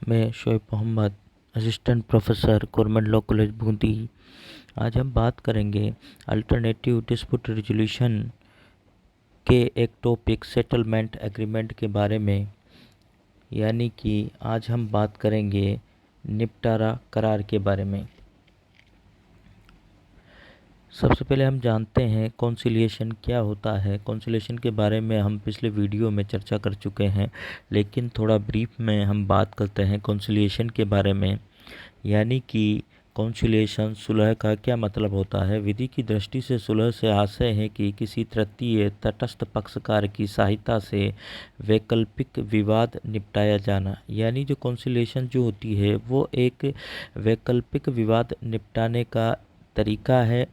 मैं Shoaib Mohammad, assistant professor government law college Bundi. आज हम बात करेंगे अल्टरनेटिव डिस्प्यूट रिजोल्यूशन के एक टॉपिक सेटलमेंट एग्रीमेंट के बारे में। यानी कि आज हम बात करेंगे निपटारा करार के बारे में। सबसे पहले हम जानते हैं कॉन्सिलिएशन क्या होता है। कॉन्सिलिएशन के बारे में हम पिछले वीडियो में चर्चा कर चुके हैं, लेकिन थोड़ा ब्रीफ में हम बात करते हैं कॉन्सिलिएशन के बारे में। यानी कि कॉन्सिलिएशन सुलह का क्या मतलब होता है। विधि की दृष्टि से सुलह से आशय है कि किसी तृतीय तटस्थ पक्षकार की सहायता से वैकल्पिक विवाद निपटाया जाना। यानी जो कॉन्सिलिएशन जो होती है वो एक वैकल्पिक विवाद निपटाने का तरीका है।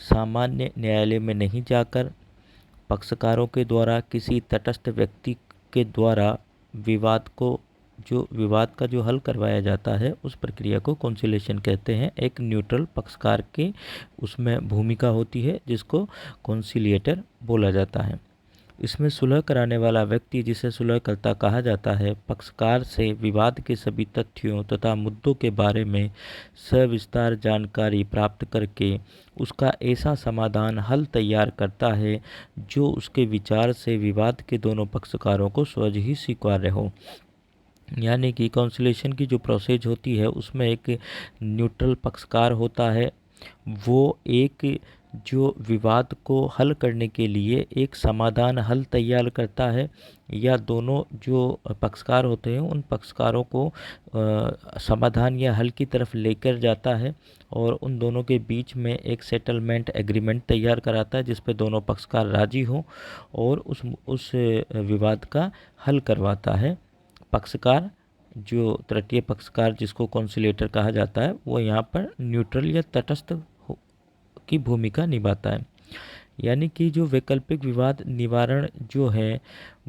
सामान्य न्यायालय में नहीं जाकर पक्षकारों के द्वारा किसी तटस्थ व्यक्ति के द्वारा विवाद का जो हल करवाया जाता है उस प्रक्रिया को कॉन्सिलिएशन कहते हैं। एक न्यूट्रल पक्षकार की उसमें भूमिका होती है जिसको कॉन्सिलिएटर बोला जाता है। इसमें सुलह कराने वाला व्यक्ति, जिसे सुलहकर्ता कहा जाता है, पक्षकार से विवाद के सभी तथ्यों तथा मुद्दों के बारे में सविस्तार जानकारी प्राप्त करके उसका ऐसा समाधान हल तैयार करता है जो उसके विचार से विवाद के दोनों पक्षकारों को सहज ही स्वीकार्य हो। यानी कि कॉन्सिलिएशन की जो प्रोसेस होती है उसमें एक न्यूट्रल पक्षकार होता है। वो एक जो विवाद को हल करने के लिए एक समाधान हल तैयार करता है, या दोनों जो पक्षकार होते हैं उन पक्षकारों को समाधान या हल की तरफ लेकर जाता है और उन दोनों के बीच में एक सेटलमेंट एग्रीमेंट तैयार कराता है जिस पे दोनों पक्षकार राजी हों और उस विवाद का हल करवाता है। पक्षकार, जो तृतीय पक्षकार जिसको कॉन्सिलेटर कहा जाता है, वो यहाँ पर न्यूट्रल या तटस्थ की भूमिका निभाता है। यानी कि जो वैकल्पिक विवाद निवारण जो है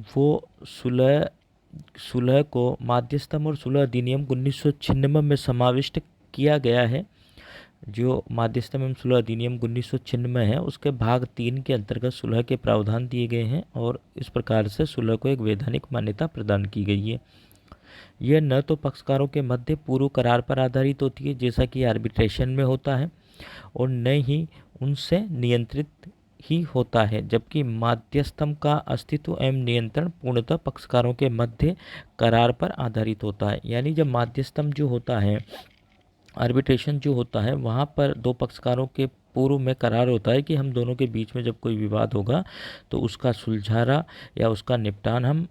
वो सुलह को माध्यस्थम और सुलह अधिनियम 1996 में समाविष्ट किया गया है। जो माध्यस्थम एवं सुलह अधिनियम 1996 है उसके भाग 3 के अंतर्गत सुलह के प्रावधान दिए गए हैं और इस प्रकार से सुलह को एक वैधानिक मान्यता प्रदान की गई है। यह न तो पक्षकारों के मध्य पूर्व करार पर आधारित होती है जैसा कि आर्बिट्रेशन में होता है, और न ही उनसे नियंत्रित ही होता है, जबकि माध्यस्थम का अस्तित्व एवं नियंत्रण पूर्णतः पक्षकारों के मध्य करार पर आधारित होता है। यानी जब माध्यस्थम जो होता है, आर्बिट्रेशन जो होता है, वहाँ पर दो पक्षकारों के पूर्व में करार होता है कि हम दोनों के बीच में जब कोई विवाद होगा तो उसका सुलझारा या उसका निपटान हम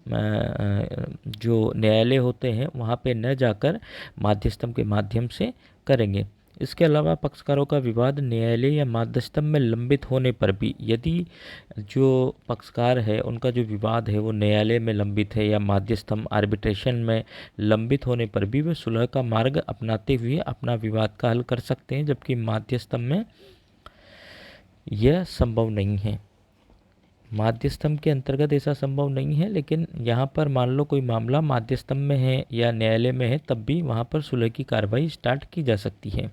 जो न्यायालय होते हैं वहाँ पे न जाकर माध्यस्थम के माध्यम से करेंगे। इसके अलावा पक्षकारों का विवाद न्यायालय या माध्यस्थम में लंबित होने पर भी, यदि जो पक्षकार है उनका जो विवाद है वो न्यायालय में लंबित है या माध्यस्थम आर्बिट्रेशन में लंबित होने पर भी वे सुलह का मार्ग अपनाते हुए अपना विवाद का हल कर सकते हैं, जबकि माध्यस्थम में यह संभव नहीं है। माध्यस्थम के अंतर्गत ऐसा संभव नहीं है, लेकिन यहाँ पर मान लो कोई मामला माध्यस्थम में है या न्यायालय में है तब भी वहाँ पर सुलह की कार्रवाई स्टार्ट की जा सकती है।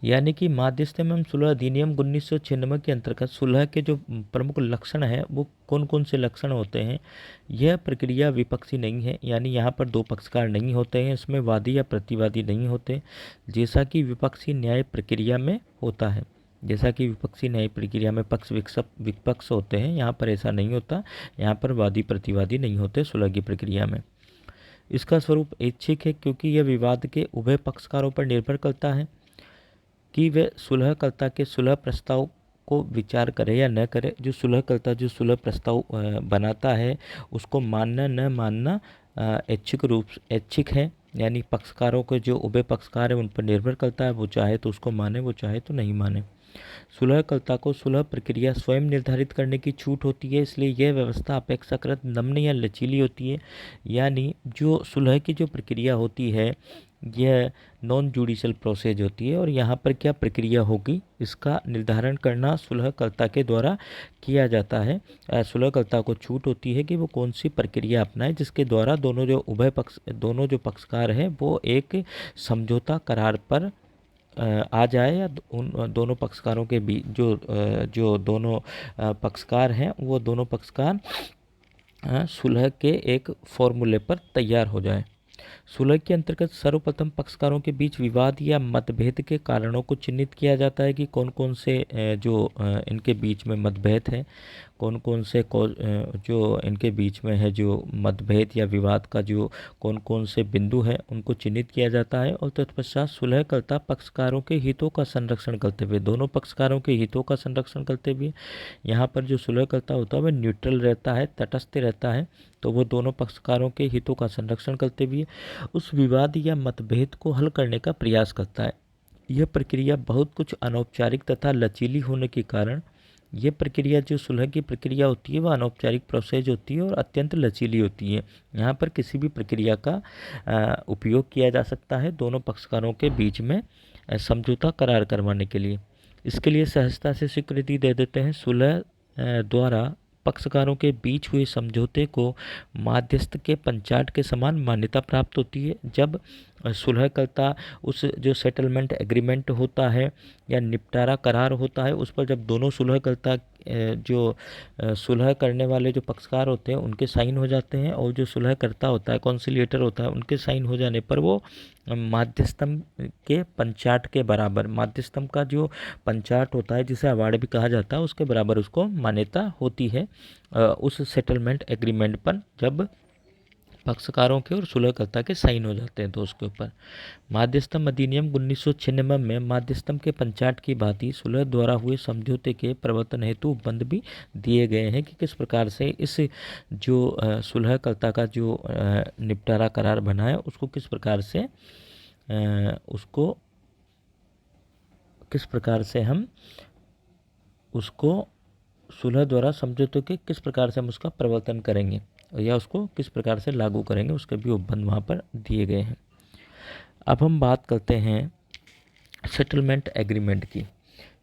यानी कि माध्यस्थम एवं सुलह अधिनियम 1996 के अंतर्गत सुलह के जो प्रमुख लक्षण हैं वो कौन कौन से लक्षण होते हैं। यह प्रक्रिया विपक्षी नहीं है, यानी यहाँ पर दो पक्षकार नहीं होते हैं, इसमें वादी या प्रतिवादी नहीं होते जैसा कि विपक्षी न्याय प्रक्रिया में होता है। जैसा कि विपक्षी न्याय प्रक्रिया में पक्ष विपक्ष होते हैं, यहाँ पर ऐसा नहीं होता। यहाँ पर वादी प्रतिवादी नहीं होते सुलह की प्रक्रिया में। इसका स्वरूप ऐच्छिक है क्योंकि यह विवाद के उभय पक्षकारों पर निर्भर करता है कि वे सुलहकर्ता के सुलह प्रस्ताव को विचार करे या न करे। जो सुलहकर्ता जो सुलह प्रस्ताव बनाता है उसको मानना न मानना ऐच्छिक है, यानी पक्षकारों के जो उभय पक्षकार है उन पर निर्भर करता है। वो चाहे तो उसको माने, वो चाहे तो नहीं माने। सुलहकर्ता को सुलह प्रक्रिया स्वयं निर्धारित करने की छूट होती है, इसलिए यह व्यवस्था अपेक्षाकृत नम्र या लचीली होती है। यानी जो सुलह की जो प्रक्रिया होती है यह नॉन जुडिशल प्रोसेस होती है और यहाँ पर क्या प्रक्रिया होगी इसका निर्धारण करना सुलहकर्ता के द्वारा किया जाता है। सुलहकर्ता को छूट होती है कि वो कौन सी प्रक्रिया अपनाए जिसके द्वारा दोनों जो पक्षकार हैं वो एक समझौता करार पर आ जाए, या उन दोनों पक्षकारों के बीच जो दोनों पक्षकार हैं वो दोनों पक्षकार सुलह के एक फॉर्मूले पर तैयार हो जाए। सुलह के अंतर्गत सर्वप्रथम पक्षकारों के बीच विवाद या मतभेद के कारणों को चिन्हित किया जाता है कि कौन कौन से इनके बीच में मतभेद है, कौन कौन से जो इनके बीच में है जो मतभेद या विवाद का जो कौन कौन से बिंदु हैं उनको चिन्हित किया जाता है। और तत्पश्चात सुलहकर्ता पक्षकारों के हितों का संरक्षण करते हुए, दोनों पक्षकारों के हितों का संरक्षण करते हुए, यहाँ पर जो सुलहकर्ता होता है वह न्यूट्रल रहता है, तटस्थ रहता है, तो वो दोनों पक्षकारों के हितों का संरक्षण करते हुए उस विवाद या मतभेद को हल करने का प्रयास करता है। यह प्रक्रिया बहुत कुछ अनौपचारिक तथा लचीली होने के कारण ये प्रक्रिया जो सुलह की प्रक्रिया होती है वह अनौपचारिक प्रोसेस होती है और अत्यंत लचीली होती है। यहाँ पर किसी भी प्रक्रिया का उपयोग किया जा सकता है दोनों पक्षकारों के बीच में समझौता करार करवाने के लिए। इसके लिए सहजता से स्वीकृति दे देते हैं। सुलह द्वारा पक्षकारों के बीच हुए समझौते को माध्यस्थ के पंचाट के समान मान्यता प्राप्त होती है। जब सुलहकर्ता उस जो सेटलमेंट एग्रीमेंट होता है या निपटारा करार होता है उस पर जब दोनों सुलहकर्ता जो सुलह करने वाले जो पक्षकार होते हैं उनके साइन हो जाते हैं और जो सुलहकर्ता होता है, कॉन्सिलिएटर होता है, उनके साइन हो जाने पर वो माध्यस्थम के पंचाट के बराबर, माध्यस्थम का जो पंचाट होता है जिसे अवार्ड भी कहा जाता है उसके बराबर उसको मान्यता होती है उस सेटलमेंट एग्रीमेंट पर जब पक्षकारों के और सुलहकर्ता के साइन हो जाते हैं तो उसके ऊपर। माध्यस्थम अधिनियम 1996 में माध्यस्थम के पंचाट की भांति सुलह द्वारा हुए समझौते के प्रवर्तन हेतु उपबंध भी दिए गए हैं कि किस प्रकार से इस जो सुलहकर्ता का जो निपटारा करार बना है उसको किस प्रकार से हम उसको सुलह द्वारा समझौते के किस प्रकार से हम उसका प्रवर्तन करेंगे या उसको किस प्रकार से लागू करेंगे उसके भी उपबंध वहाँ पर दिए गए हैं। अब हम बात करते हैं सेटलमेंट एग्रीमेंट की।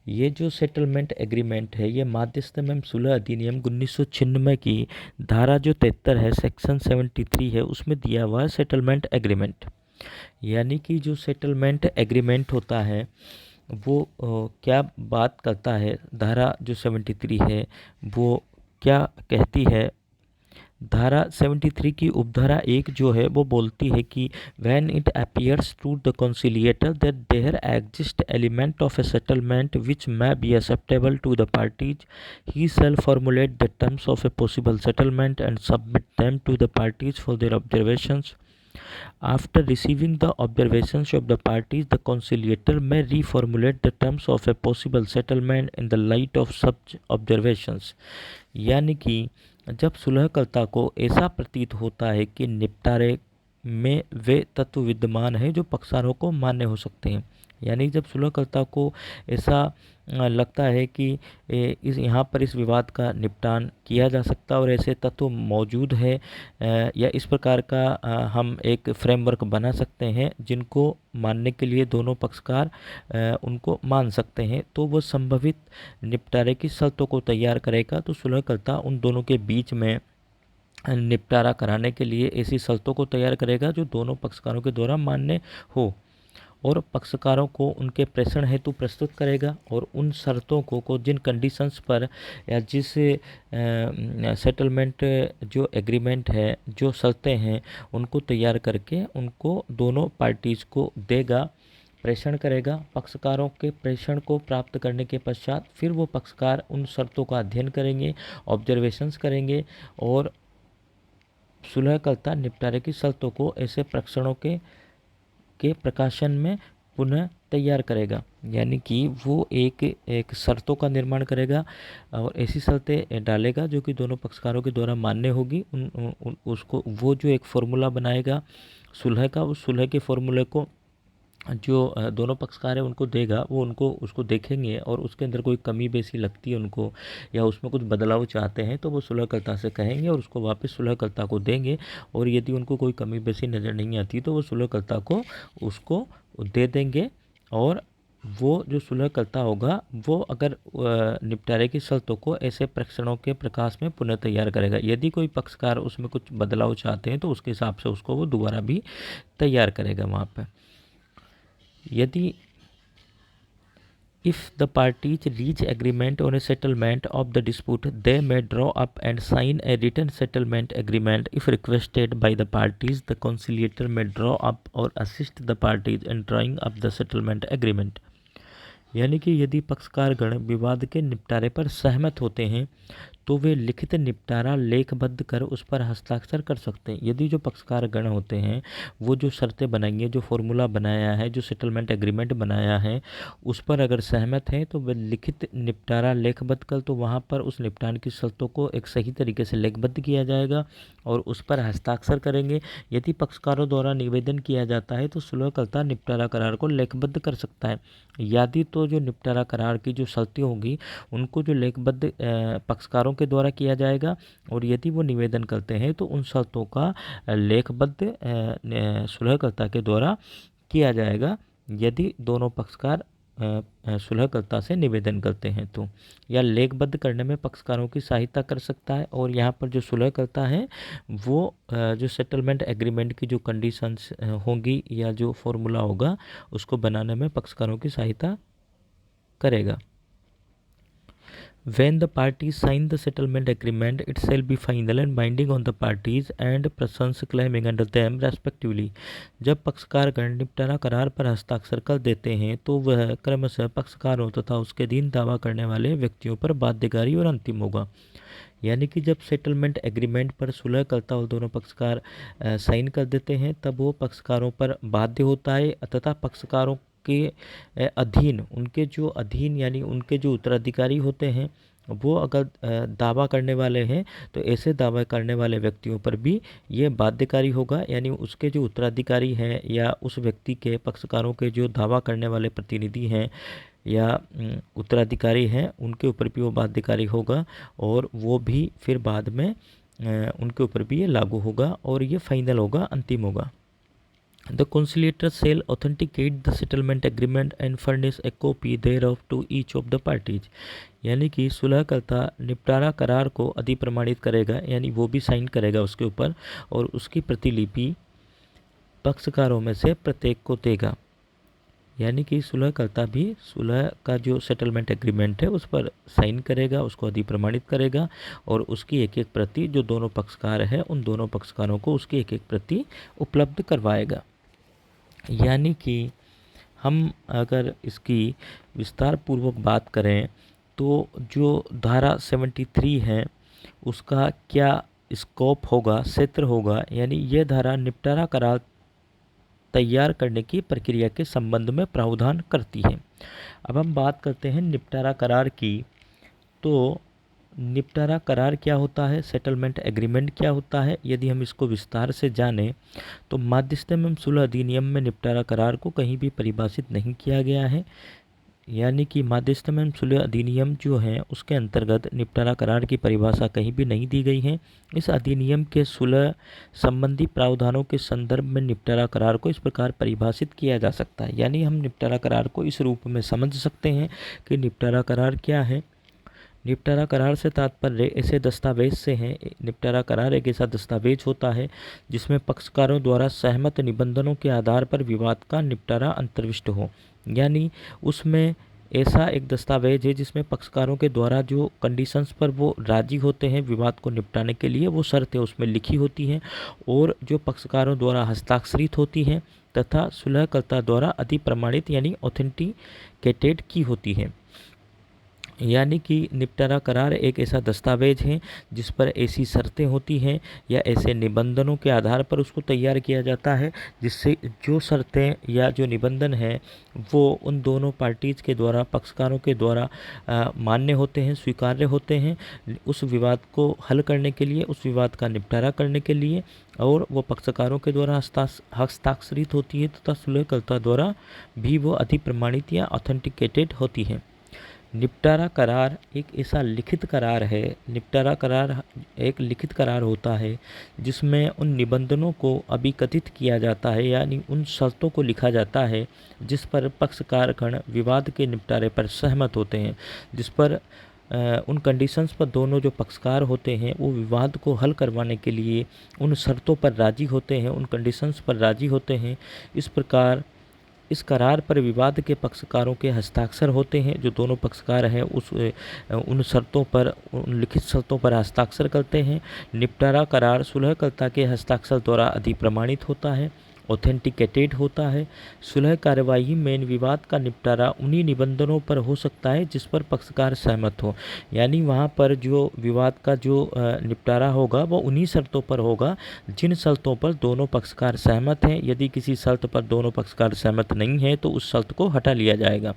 ये जो सेटलमेंट एग्रीमेंट है ये माध्यस्थम एवं सुलह अधिनियम 1996 की धारा जो 73 है, सेक्शन 73 है, उसमें दिया हुआ है सेटलमेंट एग्रीमेंट। यानी कि जो सेटलमेंट एग्रीमेंट होता है वो क्या बात करता है, धारा जो 73 है वो क्या कहती है। धारा 73 की उपधारा 1 जो है वो बोलती है कि when it appears to the conciliator that there exist element of a settlement which may be acceptable to the parties, he shall formulate the terms of a possible settlement and submit them to the parties for their observations. After receiving the observations of the parties, the conciliator may reformulate the terms of a possible settlement in the light of such observations. यानी कि जब सुलहकर्ता को ऐसा प्रतीत होता है कि निपटारे में वे तत्व विद्यमान हैं जो पक्षकारों को मान्य हो सकते हैं, यानी जब सुलहकर्ता को ऐसा लगता है कि यहाँ पर इस विवाद का निपटान किया जा सकता है और ऐसे तत्व मौजूद है या इस प्रकार का हम एक फ्रेमवर्क बना सकते हैं जिनको मानने के लिए दोनों पक्षकार उनको मान सकते हैं, तो वो संभवित निपटारे की शर्तों को तैयार करेगा। तो सुलहकर्ता उन दोनों के बीच में निपटारा कराने के लिए ऐसी शर्तों को तैयार करेगा जो दोनों पक्षकारों के द्वारा मान्य हो और पक्षकारों को उनके प्रेषण हेतु प्रस्तुत करेगा और उन शर्तों को जिन कंडीशंस पर या जिस सेटलमेंट जो एग्रीमेंट है जो शर्तें हैं उनको तैयार करके उनको दोनों पार्टीज़ को देगा, प्रेषण करेगा। पक्षकारों के प्रेषण को प्राप्त करने के पश्चात फिर वो पक्षकार उन शर्तों का अध्ययन करेंगे, ऑब्जर्वेशंस करेंगे और सुलहकर्ता निपटारे की शर्तों को ऐसे प्रेषणों के प्रकाशन में पुनः तैयार करेगा। यानी कि वो एक शर्तों का निर्माण करेगा और ऐसी शर्तें डालेगा जो कि दोनों पक्षकारों के द्वारा मान्य होगी। उसको वो जो एक फॉर्मूला बनाएगा सुलह का, उस सुलह के फॉर्मूले को जो दोनों पक्षकार हैं उनको देगा, वो उसको देखेंगे और उसके अंदर कोई कमी बेसी लगती है उनको या उसमें कुछ बदलाव चाहते हैं तो वो सुलहकर्ता से कहेंगे और उसको वापस सुलहकर्ता को देंगे और यदि उनको कोई कमी बेसी नज़र नहीं आती तो वो सुलहकर्ता को उसको दे देंगे और वो जो सुलहकर्ता होगा वो अगर निपटारे की शर्तों को ऐसे प्रेक्षणों के प्रकाश में पुनः तैयार करेगा। यदि कोई पक्षकार उसमें कुछ बदलाव चाहते हैं तो उसके हिसाब से उसको वो दोबारा भी तैयार करेगा वहाँ पर। यदि If the parties reach agreement on a settlement of the dispute, they may draw up and sign a written settlement agreement. If requested by the parties, the conciliator may draw up or assist the parties in drawing up the settlement agreement. यानी कि यदि पक्षकारगण विवाद के निपटारे पर सहमत होते हैं तो वे लिखित निपटारा लेखबद्ध कर उस पर हस्ताक्षर कर सकते हैं। यदि जो पक्षकारगण होते हैं वो जो शर्तें बनाएंगे, जो फॉर्मूला बनाया है, जो सेटलमेंट एग्रीमेंट बनाया है, उस पर अगर सहमत हैं तो वे लिखित निपटारा लेखबद्ध कर, तो वहाँ पर उस निपटान की शर्तों को एक सही तरीके से लेखबद्ध किया जाएगा और उस पर हस्ताक्षर करेंगे। यदि पक्षकारों द्वारा निवेदन किया जाता है तो सुलहकर्ता निपटारा करार को लेखबद्ध कर सकता है। यदि तो जो निपटारा करार की जो शर्तें होंगी उनको जो लेखबद्ध पक्षकारों के द्वारा किया जाएगा, और यदि वो निवेदन करते हैं तो उन शर्तों का लेखबद्ध सुलहकर्ता के द्वारा किया जाएगा यदि दोनों पक्षकार सुलहकर्ता से निवेदन करते हैं तो, या लेखबद्ध करने में पक्षकारों की सहायता कर सकता है। और यहाँ पर जो सुलहकर्ता है वो जो सेटलमेंट एग्रीमेंट की जो कंडीशंस होंगी या जो फॉर्मूला होगा उसको बनाने में पक्षकारों की सहायता करेगा। When the parties sign the settlement agreement, it shall be final and binding on the parties and persons claiming under them respectively. जब पक्षकारगण निपटारा करार पर हस्ताक्षर कर देते हैं तो वह क्रमशः पक्षकारों तथा उसके अधीन दावा करने वाले व्यक्तियों पर बाध्यकारी और अंतिम होगा। यानी कि जब सेटलमेंट एग्रीमेंट पर सुलहकर्ता और दोनों पक्षकार साइन कर देते हैं तब वो पक्षकारों पर बाध्य होता है तथा पक्षकारों के अधीन, उनके जो अधीन यानी उनके जो उत्तराधिकारी होते हैं वो अगर दावा करने वाले हैं तो ऐसे दावा करने वाले व्यक्तियों पर भी ये बाध्यकारी होगा। यानी उसके जो उत्तराधिकारी हैं या उस व्यक्ति के पक्षकारों के जो दावा करने वाले प्रतिनिधि हैं या उत्तराधिकारी हैं उनके ऊपर भी वो बाध्यकारी होगा और वो भी फिर बाद में उनके ऊपर भी ये लागू होगा और ये फाइनल होगा, अंतिम होगा। The conciliator shall authenticate the settlement agreement and furnish a copy thereof to each of the parties. यानी कि सुलहकर्ता निपटारा करार को अधिप्रमाणित करेगा, यानी वो भी साइन करेगा उसके ऊपर और उसकी प्रतिलिपि पक्षकारों में से प्रत्येक को देगा। यानी कि सुलहकर्ता भी सुलह का जो सेटलमेंट एग्रीमेंट है उस पर साइन करेगा, उसको अधिप्रमाणित करेगा और उसकी एक एक प्रति जो दोनों पक्षकार हैं उन दोनों पक्षकारों को उसकी एक एक प्रति उपलब्ध करवाएगा। यानी कि हम अगर इसकी विस्तार पूर्वक बात करें तो जो धारा 73 है उसका क्या स्कोप होगा, क्षेत्र होगा, यानी यह धारा निपटारा करार तैयार करने की प्रक्रिया के संबंध में प्रावधान करती है। अब हम बात करते हैं निपटारा करार की। तो निपटारा करार क्या होता है, सेटलमेंट एग्रीमेंट क्या होता है, यदि हम इसको विस्तार से जानें तो मध्यस्थता एवं सुलह अधिनियम में निपटारा करार को कहीं भी परिभाषित नहीं किया गया है। यानी कि मध्यस्थता एवं सुलह अधिनियम जो है उसके अंतर्गत निपटारा करार की परिभाषा कहीं भी नहीं दी गई है। इस अधिनियम के सुलह संबंधी प्रावधानों के संदर्भ में निपटारा करार को इस प्रकार परिभाषित किया जा सकता है। यानी हम निपटारा करार को इस रूप में समझ सकते हैं कि निपटारा करार क्या है। निपटारा करार से तात्पर्य ऐसे दस्तावेज से है। निपटारा करार एक ऐसा दस्तावेज होता है जिसमें पक्षकारों द्वारा सहमत निबंधनों के आधार पर विवाद का निपटारा अंतर्विष्ट हो। यानी उसमें ऐसा एक दस्तावेज है जिसमें पक्षकारों के द्वारा जो कंडीशंस पर वो राजी होते हैं विवाद को निपटाने के लिए, वो शर्तें उसमें लिखी होती हैं और जो पक्षकारों द्वारा हस्ताक्षरित होती हैं तथा सुलहकर्ता द्वारा अधिप्रमाणित यानी ऑथेंटिकेटेड की होती हैं। यानी कि निपटारा करार एक ऐसा दस्तावेज है जिस पर ऐसी शर्तें होती हैं या ऐसे निबंधनों के आधार पर उसको तैयार किया जाता है जिससे जो शर्तें या जो निबंधन हैं वो उन दोनों पार्टीज़ के द्वारा, पक्षकारों के द्वारा मान्य होते हैं, स्वीकार्य होते हैं उस विवाद को हल करने के लिए, उस विवाद का निपटारा करने के लिए, और वो पक्षकारों के द्वारा हस्ताक्षरित होती है तथा सुलहकर्ता द्वारा भी वो अधिप्रमाणित या ऑथेंटिकेटेड होती है। निपटारा करार एक ऐसा लिखित करार है, निपटारा करार एक लिखित करार होता है जिसमें उन निबंधनों को अभिकथित किया जाता है, यानी उन शर्तों को लिखा जाता है जिस पर पक्षकारगण विवाद के निपटारे पर सहमत होते हैं, जिस पर उन कंडीशंस पर दोनों जो पक्षकार होते हैं वो विवाद को हल करवाने के लिए उन शर्तों पर राजी होते हैं, उन कंडीशंस पर राजी होते हैं। इस प्रकार इस करार पर विवाद के पक्षकारों के हस्ताक्षर होते हैं। जो दोनों पक्षकार हैं उन शर्तों पर, उन लिखित शर्तों पर हस्ताक्षर करते हैं। निपटारा करार सुलहकर्ता के हस्ताक्षर द्वारा अधिप्रमाणित होता है, ऑथेंटिकेटेड होता है। सुलह कार्यवाही में विवाद का निपटारा उन्हीं निबंधनों पर हो सकता है जिस पर पक्षकार सहमत हो। यानी वहाँ पर जो विवाद का जो निपटारा होगा वो उन्हीं शर्तों पर होगा जिन शर्तों पर दोनों पक्षकार सहमत हैं। यदि किसी शर्त पर दोनों पक्षकार सहमत नहीं हैं तो उस शर्त को हटा लिया जाएगा।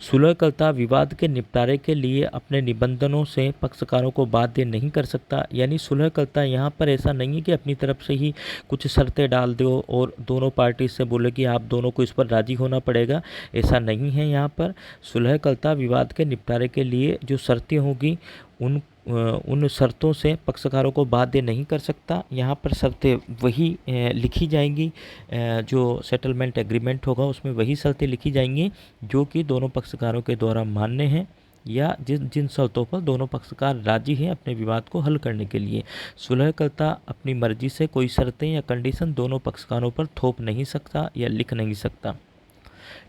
सुलहकर्ता विवाद के निपटारे के लिए अपने निबंधनों से पक्षकारों को बाध्य नहीं कर सकता। यानी सुलहकर्ता यहाँ पर ऐसा नहीं है कि अपनी तरफ से ही कुछ शर्तें डाल दो और दोनों पार्टी से बोले कि आप दोनों को इस पर राजी होना पड़ेगा। ऐसा नहीं है। यहाँ पर सुलहकर्ता विवाद के निपटारे के लिए जो शर्तें होगी उन शर्तों से पक्षकारों को बाध्य नहीं कर सकता। यहाँ पर शर्तें वही लिखी जाएंगी, जो सेटलमेंट एग्रीमेंट होगा उसमें वही शर्तें लिखी जाएंगी जो कि दोनों पक्षकारों के द्वारा मान्य हैं या जिन शर्तों पर दोनों पक्षकार राजी हैं अपने विवाद को हल करने के लिए। सुलहकर्ता अपनी मर्जी से कोई शर्तें या कंडीशन दोनों पक्षकारों पर थोप नहीं सकता या लिख नहीं सकता।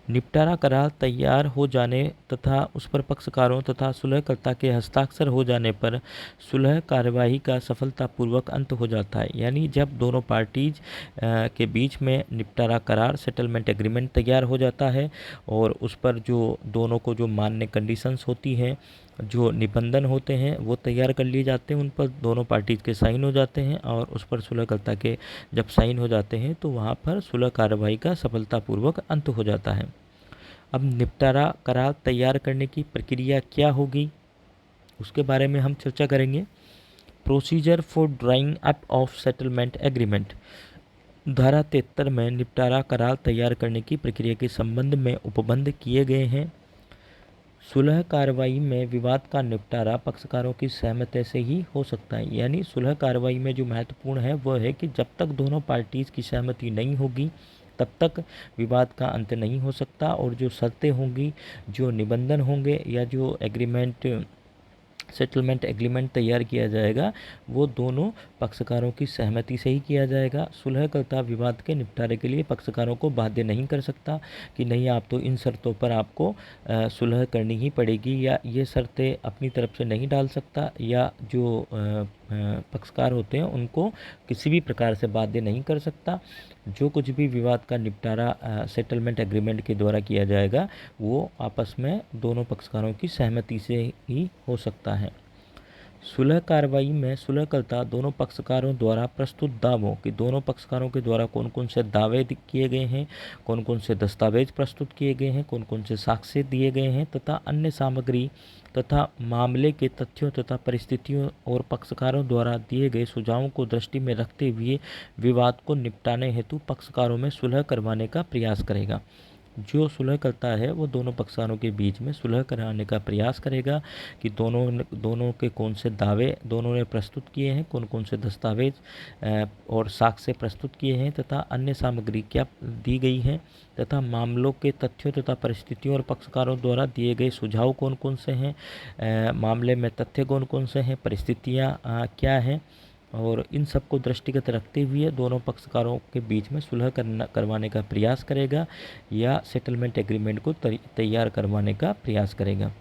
निपटारा करार तैयार हो जाने तथा उस पर पक्षकारों तथा सुलहकर्ता के हस्ताक्षर हो जाने पर सुलह कार्यवाही का सफलतापूर्वक अंत हो जाता है। यानी जब दोनों पार्टीज के बीच में निपटारा करार सेटलमेंट एग्रीमेंट तैयार हो जाता है और उस पर जो दोनों को जो मान्य कंडीशंस होती हैं, जो निबंधन होते हैं वो तैयार कर लिए जाते हैं, उन पर दोनों पार्टीज के साइन हो जाते हैं और उस पर सुलहकर्ता के जब साइन हो जाते हैं तो वहाँ पर सुलह कार्रवाई का सफलतापूर्वक अंत हो जाता है। अब निपटारा करार तैयार करने की प्रक्रिया क्या होगी उसके बारे में हम चर्चा करेंगे। Procedure for drawing up of settlement agreement. धारा 73 में निपटारा करार तैयार करने की प्रक्रिया के संबंध में उपबंध किए गए हैं। सुलह कार्रवाई में विवाद का निपटारा पक्षकारों की सहमति से ही हो सकता है। यानी सुलह कार्रवाई में जो महत्वपूर्ण है वह है कि जब तक दोनों पार्टीज की सहमति नहीं होगी तब तक विवाद का अंत नहीं हो सकता और जो शर्तें होंगी, जो निबंधन होंगे या जो सेटलमेंट एग्रीमेंट तैयार किया जाएगा वो दोनों पक्षकारों की सहमति से ही किया जाएगा। सुलहकर्ता विवाद के निपटारे के लिए पक्षकारों को बाध्य नहीं कर सकता कि नहीं आप तो इन शर्तों पर आपको सुलह करनी ही पड़ेगी या ये शर्तें अपनी तरफ से नहीं डाल सकता, या जो पक्षकार होते हैं उनको किसी भी प्रकार से बाध्य नहीं कर सकता। जो कुछ भी विवाद का निपटारा सेटलमेंट एग्रीमेंट के द्वारा किया जाएगा वो आपस में दोनों पक्षकारों की सहमति से ही हो सकता है। सुलह कार्रवाई में सुलहकर्ता दोनों पक्षकारों द्वारा प्रस्तुत दावों कि दोनों पक्षकारों के द्वारा कौन कौन से दावे किए गए हैं, कौन कौन से दस्तावेज प्रस्तुत किए गए हैं, कौन कौन से साक्ष्य दिए गए हैं तथा अन्य सामग्री तथा मामले के तथ्यों तथा परिस्थितियों और पक्षकारों द्वारा दिए गए सुझावों को दृष्टि में रखते हुए विवाद को निपटाने हेतु पक्षकारों में सुलह करवाने का प्रयास करेगा। जो सुलह करता है वो दोनों पक्षकारों के बीच में सुलह कराने का प्रयास करेगा कि दोनों के कौन से दावे दोनों ने प्रस्तुत किए हैं, कौन कौन से दस्तावेज और साक्ष्य प्रस्तुत किए हैं तथा अन्य सामग्री क्या दी गई है तथा मामलों के तथ्यों तथा परिस्थितियों और पक्षकारों द्वारा दिए गए सुझाव कौन कौन से हैं, मामले में तथ्य कौन कौन से हैं, परिस्थितियाँ क्या हैं, और इन सब को दृष्टिगत रखते हुए दोनों पक्षकारों के बीच में सुलह करवाने का प्रयास करेगा या सेटलमेंट एग्रीमेंट को तैयार करवाने का प्रयास करेगा।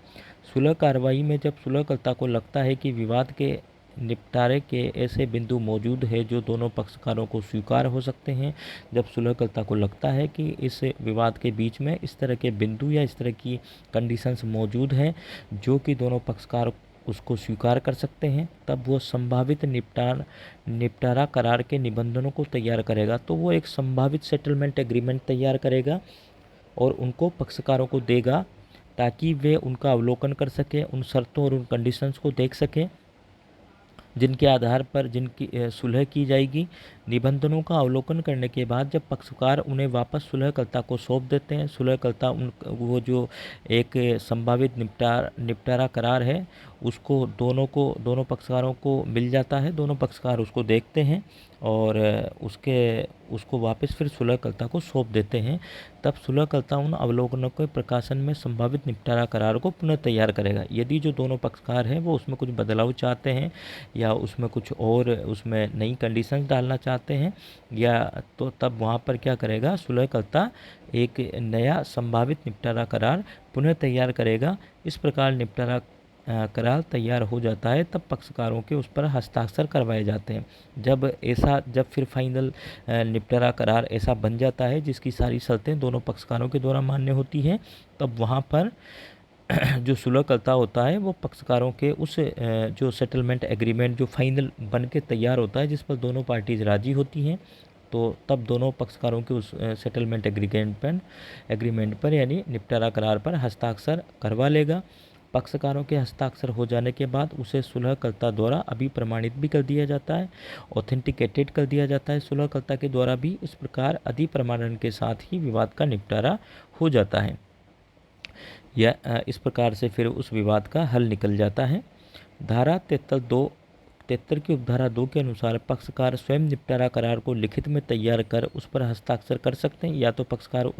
सुलह कार्रवाई में जब सुलहकर्ता को लगता है कि विवाद के निपटारे के ऐसे बिंदु मौजूद है जो दोनों पक्षकारों को स्वीकार हो सकते हैं, जब सुलहकर्ता को लगता है कि इस विवाद के बीच में इस तरह के बिंदु या इस तरह की कंडीशंस मौजूद हैं जो कि दोनों पक्षकार उसको स्वीकार कर सकते हैं, तब वो संभावित निपटारा करार के निबंधनों को तैयार करेगा। तो वो एक संभावित सेटलमेंट एग्रीमेंट तैयार करेगा और उनको पक्षकारों को देगा ताकि वे उनका अवलोकन कर सकें, उन शर्तों और उन कंडीशंस को देख सकें जिनके आधार पर जिनकी सुलह की जाएगी। निबंधनों का अवलोकन करने के बाद जब पक्षकार उन्हें वापस सुलहकर्ता को सौंप देते हैं, सुलहकर्ता वो जो एक संभावित निपटारा करार है उसको दोनों पक्षकारों को मिल जाता है। दोनों पक्षकार उसको देखते हैं और उसको वापस फिर सुलहकर्ता को सौंप देते हैं तब सुलहकर्ता उन अवलोकनों के प्रकाशन में संभावित निपटारा करार को पुनः तैयार करेगा। यदि जो दोनों पक्षकार हैं वो उसमें कुछ बदलाव चाहते हैं या उसमें कुछ और उसमें नई कंडीशंस डालना चाहते हैं या तो तब वहाँ पर क्या करेगा, सुलहकर्ता एक नया संभावित निपटारा करार पुनः तैयार करेगा। इस प्रकार निपटारा करार तैयार हो जाता है तब पक्षकारों के उस पर हस्ताक्षर करवाए जाते हैं। जब फिर फाइनल निपटारा करार ऐसा बन जाता है जिसकी सारी शर्तें दोनों पक्षकारों के द्वारा मान्य होती हैं, तब वहाँ पर जो सुलहकर्ता होता है वो पक्षकारों के उस जो सेटलमेंट एग्रीमेंट जो फाइनल बन के तैयार होता है जिस पर दोनों पार्टीज राजी होती हैं, तो तब दोनों पक्षकारों के उस सेटलमेंट एग्रीमेंट पर यानी निपटारा करार पर हस्ताक्षर करवा लेगा। पक्षकारों के हस्ताक्षर हो जाने के बाद उसे सुलहकर्ता द्वारा अभिप्रमाणित भी कर दिया जाता है, ऑथेंटिकेटेड कर दिया जाता है सुलहकर्ता के द्वारा भी। इस प्रकार अधिप्रमाणन के साथ ही विवाद का निपटारा हो जाता है या इस प्रकार से फिर उस विवाद का हल निकल जाता है। धारा 73 की उपधारा 2 के अनुसार पक्षकार स्वयं निपटारा करार को लिखित में तैयार कर उस पर हस्ताक्षर कर सकते हैं, या तो पक्षकार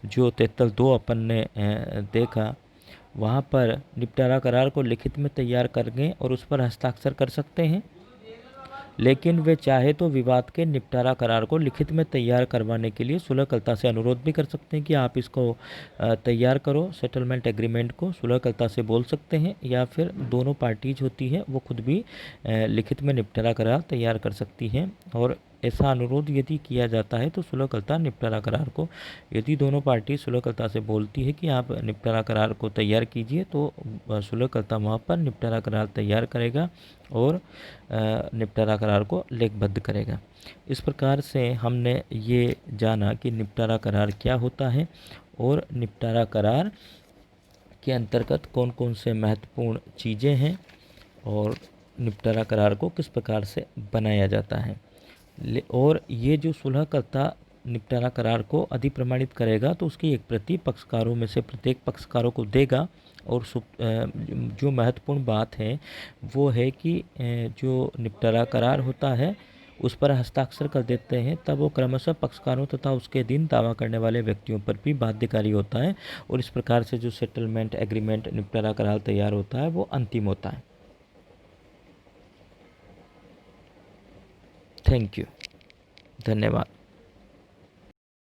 जो 73(2) अपन ने देखा वहाँ पर निपटारा करार को लिखित में तैयार करके और उस पर हस्ताक्षर कर सकते हैं, लेकिन वे चाहे तो विवाद के निपटारा करार को लिखित में तैयार करवाने के लिए सुलहकर्ता से अनुरोध भी कर सकते हैं कि आप इसको तैयार करो। सेटलमेंट एग्रीमेंट को सुलहकर्ता से बोल सकते हैं या फिर दोनों पार्टीज होती है वो खुद भी लिखित में निपटारा करार तैयार कर सकती हैं। और ऐसा अनुरोध यदि किया जाता है तो सुलहकर्ता निपटारा करार को, यदि दोनों पार्टी सुलहकर्ता से बोलती है कि आप निपटारा करार को तैयार कीजिए, तो सुलहकर्ता वहाँ पर निपटारा करार तैयार करेगा और निपटारा करार को लेखबद्ध करेगा। इस प्रकार से हमने ये जाना कि निपटारा करार क्या होता है और निपटारा करार के अंतर्गत कौन कौन से महत्वपूर्ण चीज़ें हैं और निपटारा करार को किस प्रकार से बनाया जाता है। और ये जो सुलहकर्ता निपटारा करार को अधिप्रमाणित करेगा तो उसकी एक प्रति पक्षकारों में से प्रत्येक पक्षकारों को देगा। और जो महत्वपूर्ण बात है वो है कि जो निपटारा करार होता है उस पर हस्ताक्षर कर देते हैं तब वो क्रमशः पक्षकारों तथा उसके अधीन दावा करने वाले व्यक्तियों पर भी बाध्यकारी होता है और इस प्रकार से जो सेटलमेंट एग्रीमेंट निपटारा करार तैयार होता है वो अंतिम होता है। थैंक यू, धन्यवाद।